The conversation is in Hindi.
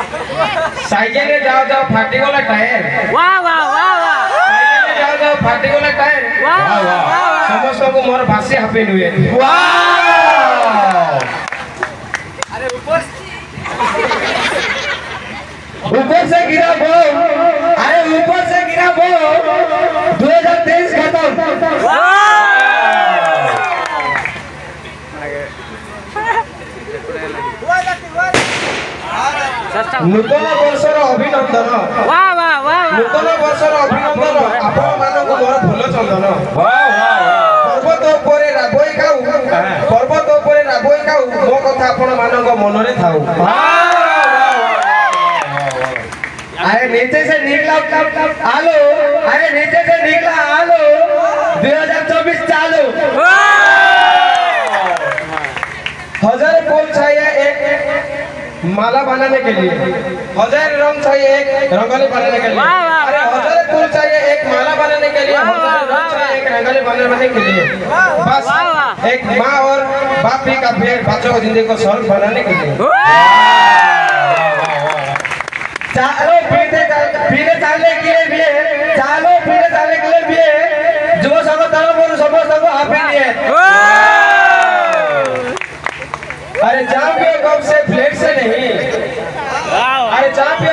साइकिल में जाओ जाओ फाटी वाला टायर वाह वाह वाह वाह साइकिल में जाओ जाओ फाटी वाला टायर वाह वाह समस्त को मोर भाषी हैप्पी न्यू ईयर वाह अरे ऊपर से गिरा बो अरे ऊपर से गिरा बो 2023 खत्म नूतन वर्षर अभिनंदन वाह वाह वाह नूतन वर्षर अभिनंदन आपण मानक मोर फूल चंदन पर्वत उपरे राबोई खाऊ पर्वत उपरे राबोई खाऊ मो कथा आपण मानक मनरे थाऊ अरे नीचे से निकला आलो अरे नीचे से निकला आलो 2024 चालू हजार फूल चाहिए एक माला बनाने के लिए हजार रंग चाहिए एक रंगोली बनाने के लिए अरे हजार फूल चाहिए एक माला बनाने के लिए हजार रंग चाहिए एक रंगोली बनाने के लिए बस एक माँ और बाप भी का पेड़ बच्चों को जिंदगी को सरल बनाने के लिए चालो फिर चालने के लिए भी चालो फिर चालने के लिए भी जुवा संग तालो बोलो समस्त को हैप्पी न्यू ईयर अरे जहाँ भी कब से फ्लेट से नहीं अरे जहाँ भी